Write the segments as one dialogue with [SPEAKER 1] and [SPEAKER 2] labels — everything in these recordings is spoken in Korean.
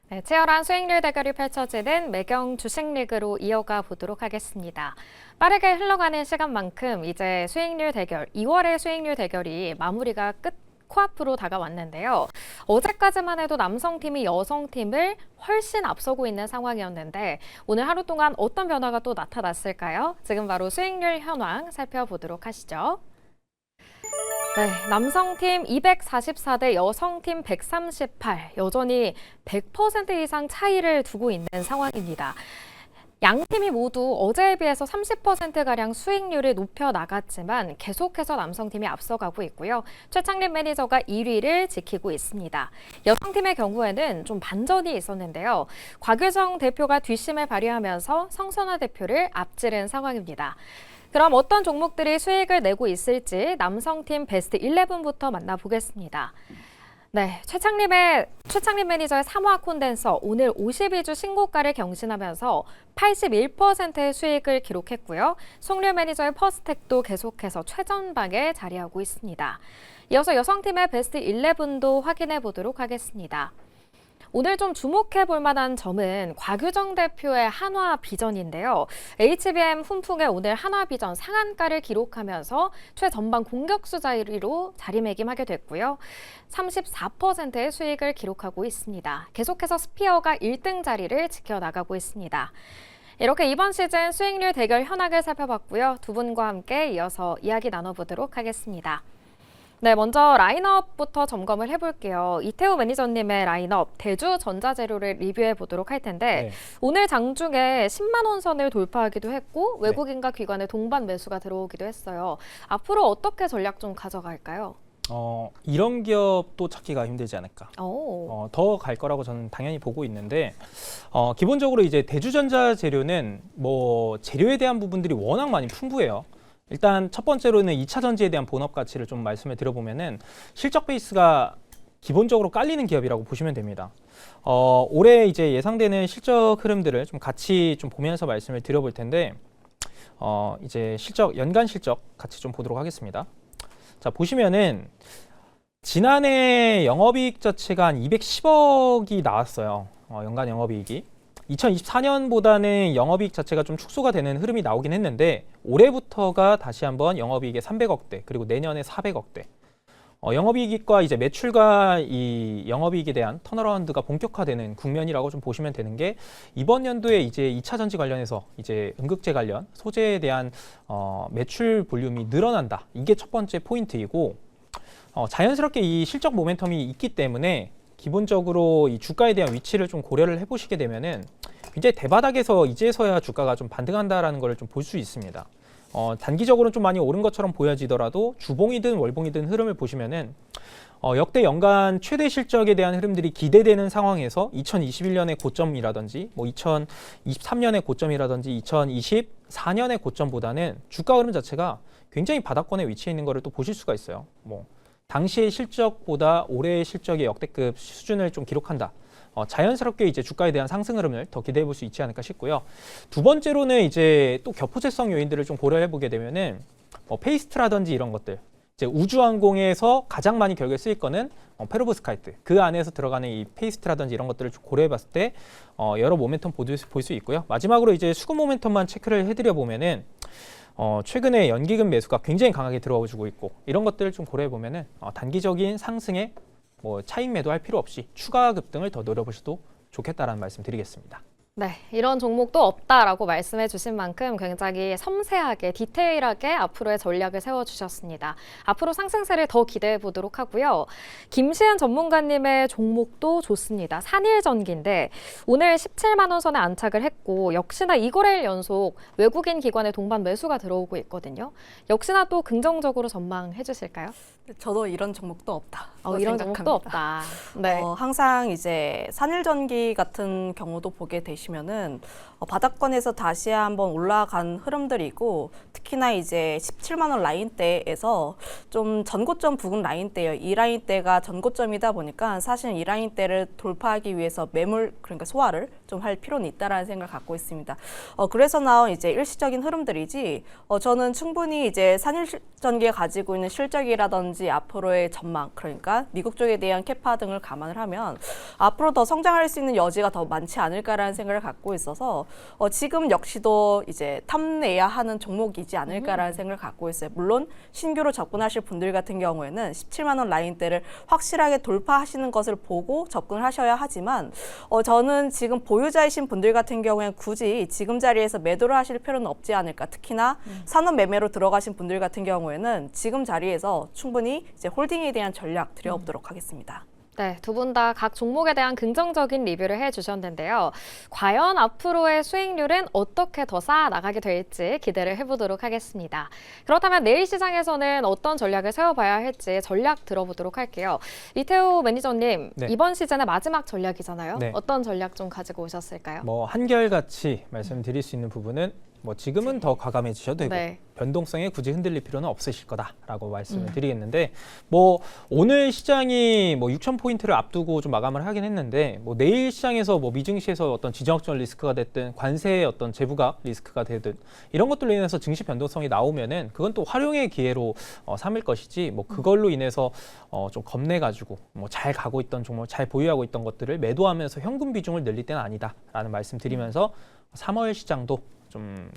[SPEAKER 1] 네, 치열한 수익률 대결이 펼쳐지는 매경 주식리그로 이어가 보도록 하겠습니다. 빠르게 흘러가는 시간만큼 이제 수익률 대결, 2월의 수익률 대결이 마무리가 코앞으로 다가왔는데요. 어제까지만 해도 남성팀이 여성팀을 훨씬 앞서고 있는 상황이었는데 오늘 하루 동안 어떤 변화가 또 나타났을까요? 지금 바로 수익률 현황 살펴보도록 하시죠. 네, 남성팀 244대 여성팀 138, 여전히 100% 이상 차이를 두고 있는 상황입니다. 양 팀이 모두 어제에 비해서 30%가량 수익률을 높여 나갔지만 계속해서 남성팀이 앞서가고 있고요. 최창립 매니저가 1위를 지키고 있습니다. 여성팀의 경우에는 좀 반전이 있었는데요. 곽유정 대표가 뒷심을 발휘하면서 성선화 대표를 앞지른 상황입니다. 그럼 어떤 종목들이 수익을 내고 있을지 남성팀 베스트 11부터 만나보겠습니다. 네, 최창립 매니저의 3화 콘덴서 오늘 52주 신고가를 경신하면서 81%의 수익을 기록했고요. 송려 매니저의 퍼스텍도 계속해서 최전방에 자리하고 있습니다. 이어서 여성팀의 베스트 11도 확인해 보도록 하겠습니다. 오늘 좀 주목해 볼 만한 점은 곽유정 대표의 한화 비전인데요. HBM 훈풍의 오늘 한화 비전 상한가를 기록하면서 최전방 공격수 자리로 자리매김하게 됐고요. 34%의 수익을 기록하고 있습니다. 계속해서 스피어가 1등 자리를 지켜나가고 있습니다. 이렇게 이번 시즌 수익률 대결 현황을 살펴봤고요. 두 분과 함께 이어서 이야기 나눠보도록 하겠습니다. 네, 먼저 라인업부터 점검을 해볼게요. 이태우 매니저님의 라인업 대주전자재료를 리뷰해 보도록 할 텐데 오늘 장중에 10만 원 선을 돌파하기도 했고 외국인과 기관의 동반 매수가 들어오기도 했어요. 앞으로 어떻게 전략 좀 가져갈까요?
[SPEAKER 2] 이런 기업도 찾기가 힘들지 않을까. 더 갈 거라고 저는 당연히 보고 있는데 기본적으로 이제 대주전자재료는 뭐 재료에 대한 부분들이 워낙 많이 풍부해요. 일단 첫 번째로는 2차 전지에 대한 본업 가치를 좀 말씀을 드려보면은 실적 베이스가 기본적으로 깔리는 기업이라고 보시면 됩니다. 올해 이제 예상되는 실적 흐름들을 좀 같이 좀 보면서 말씀을 드려볼 텐데 이제 연간 실적 같이 좀 보도록 하겠습니다. 자, 보시면은 지난해 영업이익 자체가 한 210억이 나왔어요. 연간 영업이익이. 2024년보다는 영업이익 자체가 좀 축소가 되는 흐름이 나오긴 했는데 올해부터가 다시 한번 영업이익의 300억대 그리고 내년에 400억대 영업이익과 이제 매출과 이 영업이익에 대한 턴어라운드가 본격화되는 국면이라고 좀 보시면 되는 게 이번 연도에 이제 2차 전지 관련해서 이제 음극재 관련 소재에 대한 매출 볼륨이 늘어난다. 이게 첫 번째 포인트이고 자연스럽게 이 실적 모멘텀이 있기 때문에 기본적으로 이 주가에 대한 위치를 좀 고려를 해보시게 되면은 굉장히 대바닥에서 이제서야 주가가 좀 반등한다라는 걸 좀 볼 수 있습니다. 단기적으로는 좀 많이 오른 것처럼 보여지더라도 주봉이든 월봉이든 흐름을 보시면은 역대 연간 최대 실적에 대한 흐름들이 기대되는 상황에서 2021년의 고점이라든지 뭐 2023년의 고점이라든지 2024년의 고점보다는 주가 흐름 자체가 굉장히 바닥권에 위치해 있는 것을 또 보실 수가 있어요. 뭐 당시의 실적보다 올해의 실적의 역대급 수준을 좀 기록한다. 자연스럽게 이제 주가에 대한 상승 흐름을 더 기대해 볼 수 있지 않을까 싶고요. 두 번째로는 이제 또 겹포재성 요인들을 좀 고려해 보게 되면은 페이스트라든지 이런 것들, 이제 우주항공에서 가장 많이 결국에 쓰일 거는 페로브스카이트. 그 안에서 들어가는 이 페이스트라든지 이런 것들을 좀 고려해 봤을 때 여러 모멘텀 볼 수 있고요. 마지막으로 이제 수급 모멘텀만 체크를 해드려 보면은 최근에 연기금 매수가 굉장히 강하게 들어와주고 있고 이런 것들을 좀 고려해 보면은 단기적인 상승에 뭐 차익 매도할 필요 없이 추가 급등을 더 노려보셔도 좋겠다라는 말씀 드리겠습니다.
[SPEAKER 1] 네, 이런 종목도 없다라고 말씀해 주신 만큼 굉장히 섬세하게 디테일하게 앞으로의 전략을 세워주셨습니다. 앞으로 상승세를 더 기대해 보도록 하고요. 김시은 전문가님의 종목도 좋습니다. 산일전기인데 오늘 17만 원 선에 안착을 했고 역시나 2거래일 연속 외국인 기관의 동반 매수가 들어오고 있거든요. 역시나 또 긍정적으로 전망해 주실까요?
[SPEAKER 3] 저도 이런 종목도 없다.
[SPEAKER 1] 이런 종목도 없다.
[SPEAKER 3] 네. 항상 이제 산일전기 같은 경우도 보게 되시면은 바닥권에서 다시 한번 올라간 흐름들이고 특히나 이제 17만 원 라인대에서 좀 전고점 부근 라인대예요. 이 라인대가 전고점이다 보니까 사실 이 라인대를 돌파하기 위해서 매물 그러니까 소화를 좀 할 필요는 있다라는 생각을 갖고 있습니다. 그래서 나온 이제 일시적인 흐름들이지 저는 충분히 이제 산일전기가 가지고 있는 실적이라든지 시장이라든지 앞으로의 전망, 그러니까 미국 쪽에 대한 캐파 등을 감안을 하면 앞으로 더 성장할 수 있는 여지가 더 많지 않을까라는 생각을 갖고 있어서 지금 역시도 이제 탐내야 하는 종목이지 않을까라는 생각을 갖고 있어요. 물론 신규로 접근하실 분들 같은 경우에는 17만 원 라인대를 확실하게 돌파하시는 것을 보고 접근을 하셔야 하지만 저는 지금 보유자이신 분들 같은 경우에는 굳이 지금 자리에서 매도를 하실 필요는 없지 않을까. 특히나 산업 매매로 들어가신 분들 같은 경우에는 지금 자리에서 충분히 이제 홀딩에 대한 전략 드려보도록 하겠습니다.
[SPEAKER 1] 네, 두 분 다 각 종목에 대한 긍정적인 리뷰를 해주셨는데요. 과연 앞으로의 수익률은 어떻게 더 쌓아나가게 될지 기대를 해보도록 하겠습니다. 그렇다면 내일 시장에서는 어떤 전략을 세워봐야 할지 전략 들어보도록 할게요. 이태우 매니저님,
[SPEAKER 2] 네.
[SPEAKER 1] 이번 시즌의 마지막 전략이잖아요.
[SPEAKER 2] 네.
[SPEAKER 1] 어떤 전략 좀 가지고 오셨을까요?
[SPEAKER 2] 한결같이 말씀드릴 수 있는 부분은 지금은 더 과감해지셔도 되고
[SPEAKER 1] 네.
[SPEAKER 2] 변동성에 굳이 흔들릴 필요는 없으실 거다라고 말씀을 드리겠는데 오늘 시장이 6,000포인트를 앞두고 좀 마감을 하긴 했는데 내일 시장에서 미증시에서 어떤 지정학적 리스크가 됐든 관세의 어떤 재부각 리스크가 되든 이런 것들로 인해서 증시 변동성이 나오면은 그건 또 활용의 기회로 삼을 것이지 그걸로 인해서 좀 겁내가지고 잘 가고 있던 종목, 잘 보유하고 있던 것들을 매도하면서 현금 비중을 늘릴 때는 아니다라는 말씀 드리면서 3월 시장도 좀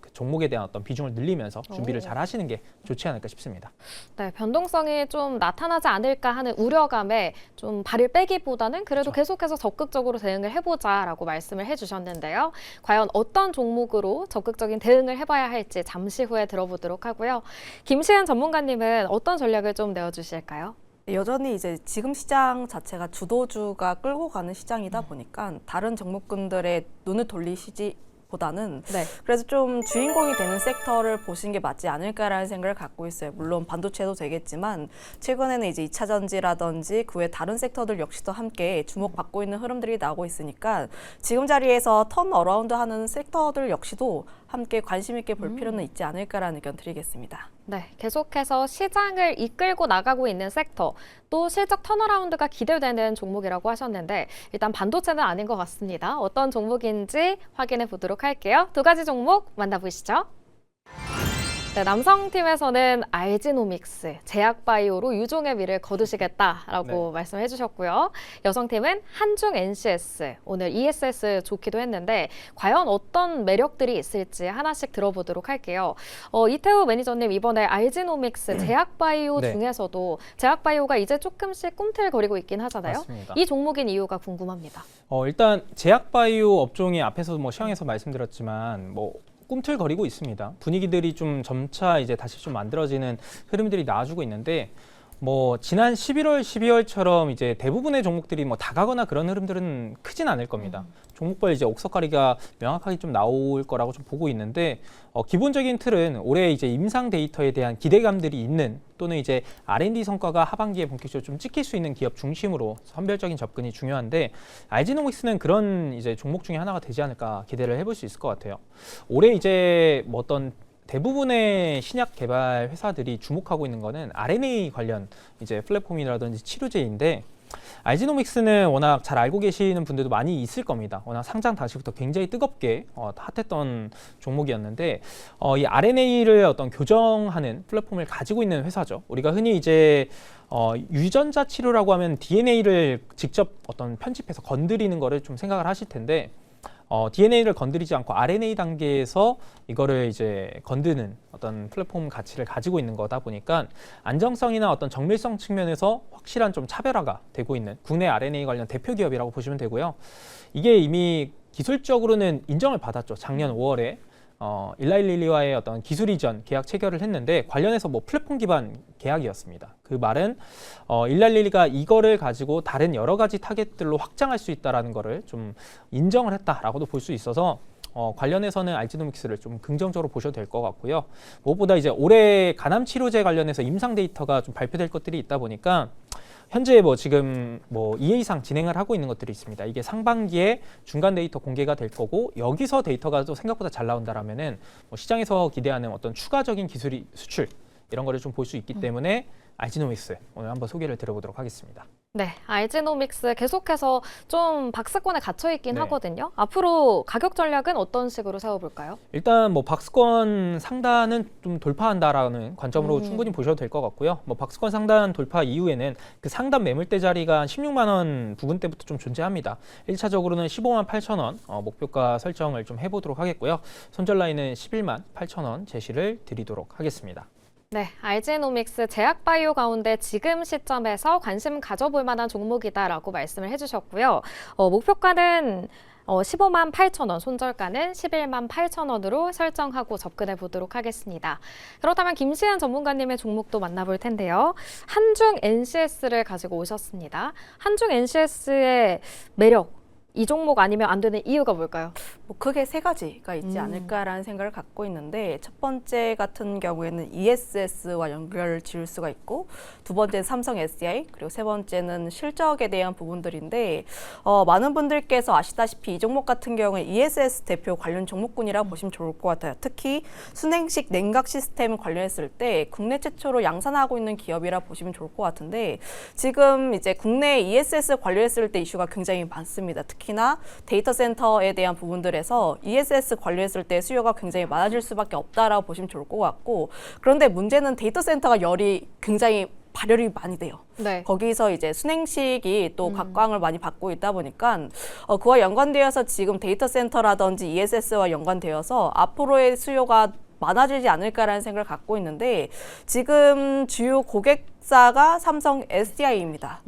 [SPEAKER 2] 그 종목에 대한 어떤 비중을 늘리면서 준비를 잘 하시는 게 좋지 않을까 싶습니다.
[SPEAKER 1] 네, 변동성이 좀 나타나지 않을까 하는 우려감에 좀 발을 빼기보다는 그래도 계속해서 적극적으로 대응을 해보자라고 말씀을 해주셨는데요. 과연 어떤 종목으로 적극적인 대응을 해봐야 할지 잠시 후에 들어보도록 하고요. 김시은 전문가님은 어떤 전략을 좀 내어주실까요?
[SPEAKER 3] 여전히 이제 지금 시장 자체가 주도주가 끌고 가는 시장이다 보니까 다른 종목군들의 눈을 돌리시지 보다는
[SPEAKER 1] 네.
[SPEAKER 3] 그래서 좀 주인공이 되는 섹터를 보시는 게 맞지 않을까라는 생각을 갖고 있어요. 물론 반도체도 되겠지만 최근에는 이제 2차 전지라든지 그 외 다른 섹터들 역시도 함께 주목받고 있는 흐름들이 나오고 있으니까 지금 자리에서 턴 어라운드 하는 섹터들 역시도 함께 관심 있게 볼 필요는 있지 않을까라는 의견 드리겠습니다.
[SPEAKER 1] 네, 계속해서 시장을 이끌고 나가고 있는 섹터, 또 실적 턴어라운드가 기대되는 종목이라고 하셨는데 일단 반도체는 아닌 것 같습니다. 어떤 종목인지 확인해 보도록 할게요. 두 가지 종목 만나보시죠. 네, 남성팀에서는 알지노믹스, 제약바이오로 유종의 미를 거두시겠다라고 말씀해 주셨고요. 여성팀은 한중 NCS, 오늘 ESS 좋기도 했는데 과연 어떤 매력들이 있을지 하나씩 들어보도록 할게요. 이태우 매니저님, 이번에 알지노믹스, 제약바이오
[SPEAKER 2] 네.
[SPEAKER 1] 중에서도 제약바이오가 이제 조금씩 꿈틀거리고 있긴 하잖아요.
[SPEAKER 2] 맞습니다.
[SPEAKER 1] 이 종목인 이유가 궁금합니다.
[SPEAKER 2] 일단 제약바이오 업종이 앞에서 시황에서 말씀드렸지만 꿈틀거리고 있습니다. 분위기들이 좀 점차 이제 다시 좀 만들어지는 흐름들이 나와주고 있는데 지난 11월, 12월처럼 이제 대부분의 종목들이 다 가거나 그런 흐름들은 크진 않을 겁니다. 종목별 이제 옥석가리가 명확하게 좀 나올 거라고 좀 보고 있는데 기본적인 틀은 올해 이제 임상 데이터에 대한 기대감들이 있는 또는 이제 R&D 성과가 하반기에 본격적으로 좀 찍힐 수 있는 기업 중심으로 선별적인 접근이 중요한데 알지노믹스는 그런 이제 종목 중에 하나가 되지 않을까 기대를 해볼 수 있을 것 같아요. 올해 이제 어떤 대부분의 신약 개발 회사들이 주목하고 있는 거는 RNA 관련 이제 플랫폼이라든지 치료제인데 알지노믹스는 워낙 잘 알고 계시는 분들도 많이 있을 겁니다. 워낙 상장 당시부터 굉장히 뜨겁게 핫했던 종목이었는데 이 RNA를 어떤 교정하는 플랫폼을 가지고 있는 회사죠. 우리가 흔히 이제 유전자 치료라고 하면 DNA를 직접 어떤 편집해서 건드리는 거를 좀 생각을 하실 텐데 DNA를 건드리지 않고 RNA 단계에서 이거를 이제 건드는 어떤 플랫폼 가치를 가지고 있는 거다 보니까 안정성이나 어떤 정밀성 측면에서 확실한 좀 차별화가 되고 있는 국내 RNA 관련 대표 기업이라고 보시면 되고요. 이게 이미 기술적으로는 인정을 받았죠. 작년 5월에 일라일리와의 어떤 기술 이전 계약 체결을 했는데 관련해서 플랫폼 기반 계약이었습니다. 그 말은 일라일리가 이거를 가지고 다른 여러 가지 타겟들로 확장할 수 있다라는 거를 좀 인정을 했다라고도 볼 수 있어서 관련해서는 알지노믹스를 좀 긍정적으로 보셔도 될 것 같고요. 무엇보다 이제 올해 간암 치료제 관련해서 임상 데이터가 좀 발표될 것들이 있다 보니까 현재 지금 2회 이상 진행을 하고 있는 것들이 있습니다. 이게 상반기에 중간 데이터 공개가 될 거고 여기서 데이터가 또 생각보다 잘 나온다라면은 시장에서 기대하는 어떤 추가적인 기술이 수출 이런 거를 좀 볼 수 있기 때문에 알지노믹스 오늘 한번 소개를 드려보도록 하겠습니다.
[SPEAKER 1] 네, 알지노믹스 계속해서 좀 박스권에 갇혀 있긴
[SPEAKER 2] 네.
[SPEAKER 1] 하거든요. 앞으로 가격 전략은 어떤 식으로 세워볼까요?
[SPEAKER 2] 일단 뭐 박스권 상단은 좀 돌파한다라는 관점으로 충분히 보셔도 될 것 같고요. 뭐 박스권 상단 돌파 이후에는 그 상단 매물대 자리가 한 16만 원 부근대부터 좀 존재합니다. 1차적으로는 15만 8천 원 목표가 설정을 좀 해보도록 하겠고요. 손절 라인은 11만 8천 원 제시를 드리도록 하겠습니다.
[SPEAKER 1] 네, 알지노믹스 제약바이오 가운데 지금 시점에서 관심 가져볼 만한 종목이다라고 말씀을 해주셨고요. 목표가는 15만 8천 원, 손절가는 11만 8천 원으로 설정하고 접근해 보도록 하겠습니다. 그렇다면 김시현 전문가님의 종목도 만나볼 텐데요. 한중 NCS를 가지고 오셨습니다. 한중 NCS의 매력, 이 종목 아니면 안 되는 이유가 뭘까요?
[SPEAKER 3] 뭐 크게 세 가지가 있지 않을까라는 생각을 갖고 있는데 첫 번째 같은 경우에는 ESS와 연결을 지을 수가 있고 두 번째는 삼성 SDI 그리고 세 번째는 실적에 대한 부분들인데 많은 분들께서 아시다시피 이 종목 같은 경우에 ESS 대표 관련 종목군이라고 보시면 좋을 것 같아요. 특히 순행식 냉각 시스템 관련했을 때 국내 최초로 양산하고 있는 기업이라 보시면 좋을 것 같은데 지금 이제 국내 ESS 관련했을 때 이슈가 굉장히 많습니다. 특히나 데이터 센터에 대한 부분들에서 ESS 관련했을 때 수요가 굉장히 많아질 수밖에 없다라고 보시면 좋을 것 같고 그런데 문제는 데이터 센터가 열이 굉장히 발열이 많이 돼요.
[SPEAKER 1] 네.
[SPEAKER 3] 거기서 이제 순행식이 또 각광을 많이 받고 있다 보니까 그와 연관되어서 지금 데이터 센터라든지 ESS와 연관되어서 앞으로의 수요가 많아지지 않을까라는 생각을 갖고 있는데 지금 주요 고객사가 삼성 SDI입니다.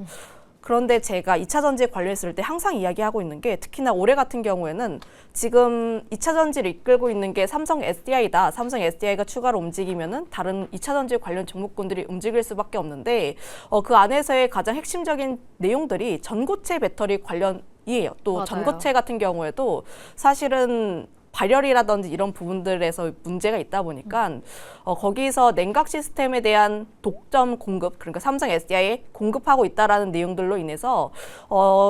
[SPEAKER 3] 그런데 제가 2차 전지 관련했을 때 항상 이야기하고 있는 게 특히나 올해 같은 경우에는 지금 2차 전지를 이끌고 있는 게 삼성 SDI다. 삼성 SDI가 추가로 움직이면은 다른 2차 전지 관련 종목군들이 움직일 수밖에 없는데 그 안에서의 가장 핵심적인 내용들이 전고체 배터리 관련이에요. 또
[SPEAKER 1] 맞아요.
[SPEAKER 3] 전고체 같은 경우에도 사실은 발열이라든지 이런 부분들에서 문제가 있다 보니까 거기서 냉각 시스템에 대한 독점 공급, 그러니까 삼성 SDI에 공급하고 있다라는 내용들로 인해서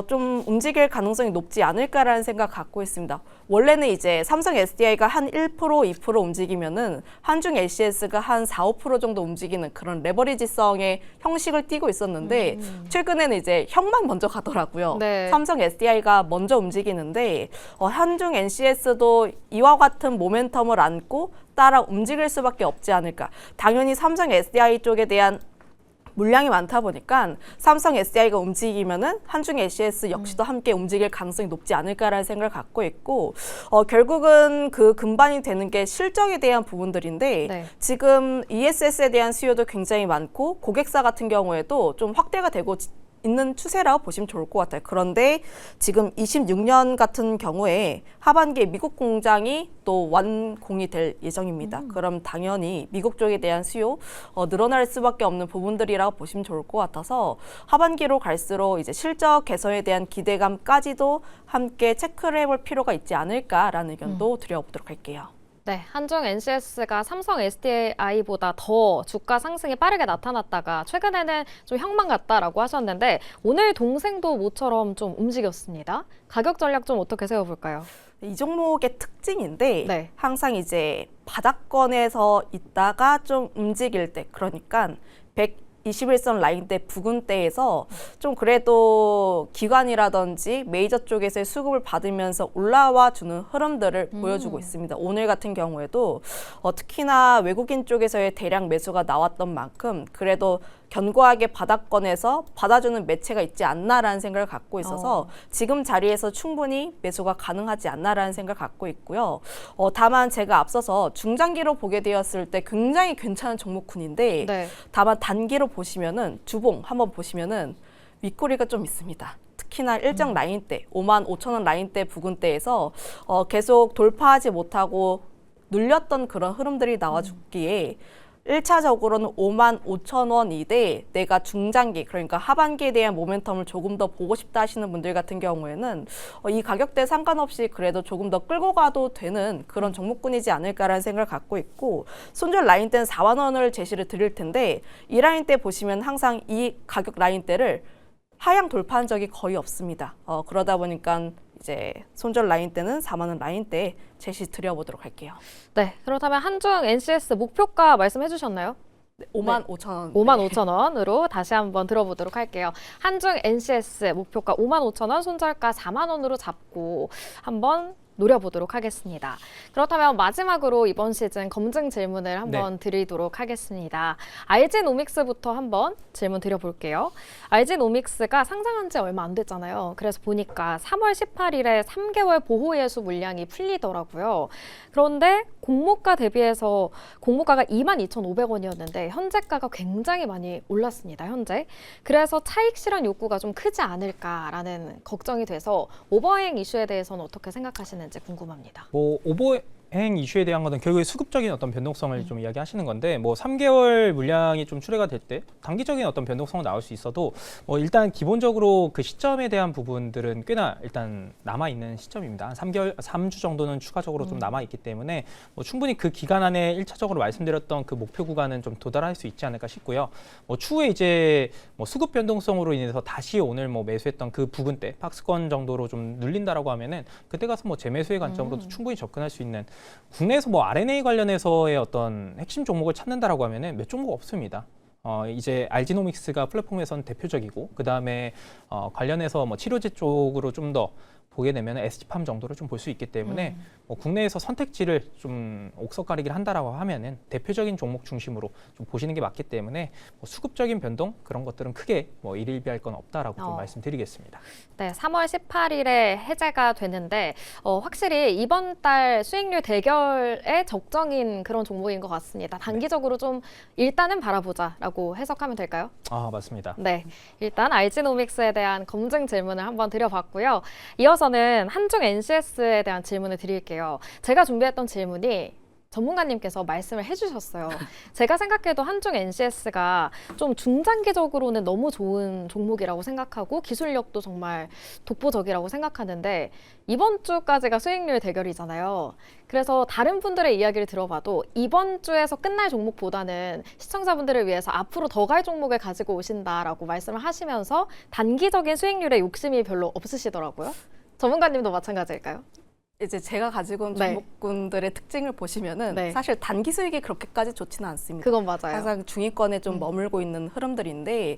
[SPEAKER 3] 좀 움직일 가능성이 높지 않을까라는 생각 갖고 있습니다. 원래는 이제 삼성 SDI가 한 1%, 2% 움직이면은 한중 LCS가 한 4, 5% 정도 움직이는 그런 레버리지성의 형식을 띠고 있었는데 최근에는 이제 형만 먼저 가더라고요.
[SPEAKER 1] 네.
[SPEAKER 3] 삼성 SDI가 먼저 움직이는데 한중 NCS도 이와 같은 모멘텀을 안고 따라 움직일 수밖에 없지 않을까. 당연히 삼성 SDI 쪽에 대한 물량이 많다 보니까 삼성 SDI가 움직이면은 한중 LCS 역시도 함께 움직일 가능성이 높지 않을까라는 생각을 갖고 있고 결국은 그 근반이 되는 게 실적에 대한 부분들인데
[SPEAKER 1] 네.
[SPEAKER 3] 지금 ESS에 대한 수요도 굉장히 많고 고객사 같은 경우에도 좀 확대가 되고 있는 추세라고 보시면 좋을 것 같아요. 그런데 지금 26년 같은 경우에 하반기에 미국 공장이 또 완공이 될 예정입니다. 그럼 당연히 미국 쪽에 대한 수요 늘어날 수밖에 없는 부분들이라고 보시면 좋을 것 같아서 하반기로 갈수록 이제 실적 개선에 대한 기대감까지도 함께 체크를 해볼 필요가 있지 않을까라는 의견도 드려보도록 할게요.
[SPEAKER 1] 네, 한중 NCS가 삼성 SDI보다 더 주가 상승이 빠르게 나타났다가 최근에는 좀 형만 같다라고 하셨는데 오늘 동생도 모처럼 좀 움직였습니다. 가격 전략 좀 어떻게 세워볼까요?
[SPEAKER 3] 이 종목의 특징인데
[SPEAKER 1] 네.
[SPEAKER 3] 항상 이제 바닥권에서 있다가 좀 움직일 때 그러니까 121선 라인대 부근대에서 좀 그래도 기관이라든지 메이저 쪽에서의 수급을 받으면서 올라와 주는 흐름들을 보여주고 있습니다. 오늘 같은 경우에도 특히나 외국인 쪽에서의 대량 매수가 나왔던 만큼 그래도 견고하게 바닥권에서 받아주는 매체가 있지 않나라는 생각을 갖고 있어서 지금 자리에서 충분히 매수가 가능하지 않나라는 생각을 갖고 있고요. 다만 제가 앞서서 중장기로 보게 되었을 때 굉장히 괜찮은 종목군인데
[SPEAKER 1] 네.
[SPEAKER 3] 다만 단기로 보시면은 주봉 한번 보시면은 윗꼬리가 좀 있습니다. 특히나 일정 라인대 5만 5천 원 라인대 부근대에서 계속 돌파하지 못하고 눌렸던 그런 흐름들이 나와주기에 1차적으로는 5만 5천 원이대 내가 중장기 그러니까 하반기에 대한 모멘텀을 조금 더 보고 싶다 하시는 분들 같은 경우에는 이 가격대 상관없이 그래도 조금 더 끌고 가도 되는 그런 종목군이지 않을까라는 생각을 갖고 있고 손절 라인대는 4만 원을 제시를 드릴 텐데 이 라인대 보시면 항상 이 가격 라인대를 하향 돌파한 적이 거의 없습니다. 그러다 보니까 이제 손절 라인대는 4만 원 라인대 제시 드려보도록 할게요.
[SPEAKER 1] 네, 그렇다면 한중 NCS 목표가 말씀해 주셨나요?
[SPEAKER 3] 5만 5천 원.
[SPEAKER 1] 5만 5천 원으로 다시 한번 들어보도록 할게요. 한중 NCS 목표가 5만 5천 원, 손절가 4만 원으로 잡고 한번 노려보도록 하겠습니다. 그렇다면 마지막으로 이번 시즌 검증 질문을 한번 드리도록 하겠습니다. RG노믹스부터 한번 질문 드려볼게요. RG노믹스가 상장한 지 얼마 안 됐잖아요. 그래서 보니까 3월 18일에 3개월 보호예수 물량이 풀리더라고요. 그런데 공모가 대비해서 공모가가 22,500원이었는데 현재가가 굉장히 많이 올랐습니다. 현재. 그래서 차익 실현 욕구가 좀 크지 않을까라는 걱정이 돼서 오버행 이슈에 대해서는 어떻게 생각하시는지 궁금합니다.
[SPEAKER 2] 뭐 오버행 이슈에 대한 것은 결국에 수급적인 어떤 변동성을 좀 이야기하시는 건데 뭐 3개월 물량이 좀 출회가 될 때 단기적인 어떤 변동성은 나올 수 있어도 뭐 일단 기본적으로 그 시점에 대한 부분들은 꽤나 일단 남아 있는 시점입니다. 한 3주 정도는 추가적으로 좀 남아 있기 때문에 뭐 충분히 그 기간 안에 1차적으로 말씀드렸던 그 목표 구간은 좀 도달할 수 있지 않을까 싶고요. 뭐 추후에 이제 뭐 수급 변동성으로 인해서 다시 오늘 뭐 매수했던 그 부근대 박스권 정도로 좀 눌린다라고 하면은 그때 가서 뭐 재매수의 관점으로도 충분히 접근할 수 있는, 국내에서 뭐 R&A 관련해서의 어떤 핵심 종목을 찾는다라고 하면은 몇 종목 없습니다. 이제 RG노믹스가 플랫폼에서는 대표적이고 그 다음에 관련해서 뭐 치료제 쪽으로 좀 더 보게 되면 SG팜 정도를 좀 볼 수 있기 때문에 뭐 국내에서 선택지를 좀 옥석가리기를 한다라고 하면은 대표적인 종목 중심으로 좀 보시는 게 맞기 때문에 뭐 수급적인 변동 그런 것들은 크게 뭐 일일비할 건 없다라고 좀 말씀드리겠습니다.
[SPEAKER 1] 네, 3월 18일에 해제가 되는데 확실히 이번 달 수익률 대결에 적정인 그런 종목인 것 같습니다. 단기적으로 좀 일단은 바라보자라고 해석하면 될까요?
[SPEAKER 2] 아, 맞습니다.
[SPEAKER 1] 네, 일단 RG노믹스에 대한 검증 질문을 한번 드려봤고요. 이어서는 한중 NCS에 대한 질문을 드릴게요. 제가 준비했던 질문이 전문가님께서 말씀을 해주셨어요. 제가 생각해도 한중 NCS가 좀 중장기적으로는 너무 좋은 종목이라고 생각하고 기술력도 정말 독보적이라고 생각하는데 이번 주까지가 수익률 대결이잖아요. 그래서 다른 분들의 이야기를 들어봐도 이번 주에서 끝날 종목보다는 시청자분들을 위해서 앞으로 더 갈 종목을 가지고 오신다라고 말씀을 하시면서 단기적인 수익률에 욕심이 별로 없으시더라고요. 전문가님도 마찬가지일까요?
[SPEAKER 3] 이제 제가 가지고 온 종목군들의 특징을 보시면은 사실 단기 수익이 그렇게까지 좋지는 않습니다.
[SPEAKER 1] 그건 맞아요.
[SPEAKER 3] 항상 중위권에 좀 머물고 있는 흐름들인데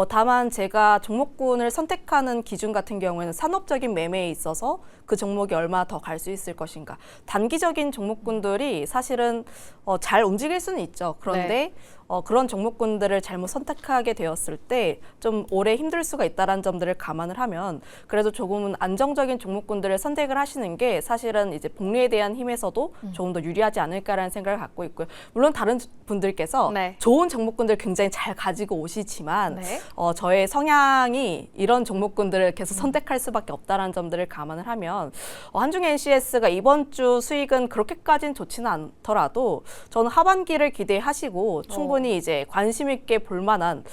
[SPEAKER 3] 다만 제가 종목군을 선택하는 기준 같은 경우에는 산업적인 매매에 있어서 그 종목이 얼마나 더 갈 수 있을 것인가. 단기적인 종목군들이 사실은 잘 움직일 수는 있죠. 그런데 그런 종목군들을 잘못 선택하게 되었을 때 좀 오래 힘들 수가 있다는 점들을 감안을 하면 그래도 조금은 안정적인 종목군들을 선택을 하시는 게 사실은 이제 복리에 대한 힘에서도 조금 더 유리하지 않을까라는 생각을 갖고 있고요. 물론 다른 분들께서 좋은 종목군들 굉장히 잘 가지고 오시지만 저의 성향이 이런 종목군들을 계속 선택할 수밖에 없다는 점들을 감안을 하면 한중 NCS가 이번 주 수익은 그렇게까지는 좋지는 않더라도 저는 하반기를 기대하시고 충분히 이제 관심 있게 볼 만한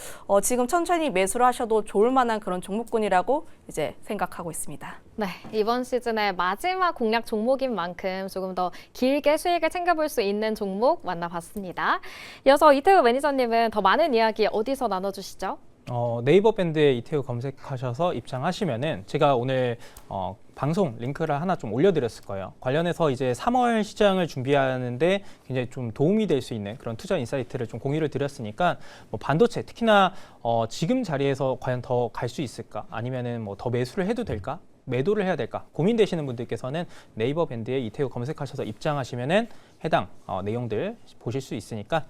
[SPEAKER 3] 지금 천천히 매수를 하셔도 좋을 만한 그런 종목군이라고 이제 생각하고 있습니다.
[SPEAKER 1] 네, 이번 시즌의 마지막 공략 종목인 만큼 조금 더 길게 수익을 챙겨볼 수 있는 종목 만나봤습니다. 이어서 이태우 매니저님은 더 많은 이야기 어디서 나눠주시죠?
[SPEAKER 2] 네이버 밴드에 이태우 검색하셔서 입장하시면은 제가 오늘 방송 링크를 하나 좀 올려드렸을 거예요. 관련해서 이제 3월 시장을 준비하는데 굉장히 좀 도움이 될 수 있는 그런 투자 인사이트를 좀 공유를 드렸으니까 뭐 반도체 특히나 지금 자리에서 과연 더 갈 수 있을까? 아니면은 뭐 더 매수를 해도 될까? 매도를 해야 될까? 고민되시는 분들께서는 네이버 밴드에 이태우 검색하셔서 입장하시면은 해당 내용들 보실 수 있으니까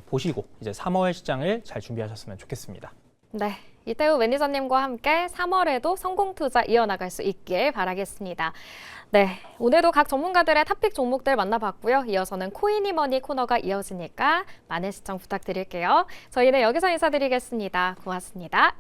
[SPEAKER 2] 보시고 이제 3월 시장을 잘 준비하셨으면 좋겠습니다.
[SPEAKER 1] 네, 이태우 매니저님과 함께 3월에도 성공 투자 이어나갈 수 있길 바라겠습니다. 네, 오늘도 각 전문가들의 탑픽 종목들 만나봤고요. 이어서는 코이니머니 코너가 이어지니까 많은 시청 부탁드릴게요. 저희는 여기서 인사드리겠습니다. 고맙습니다.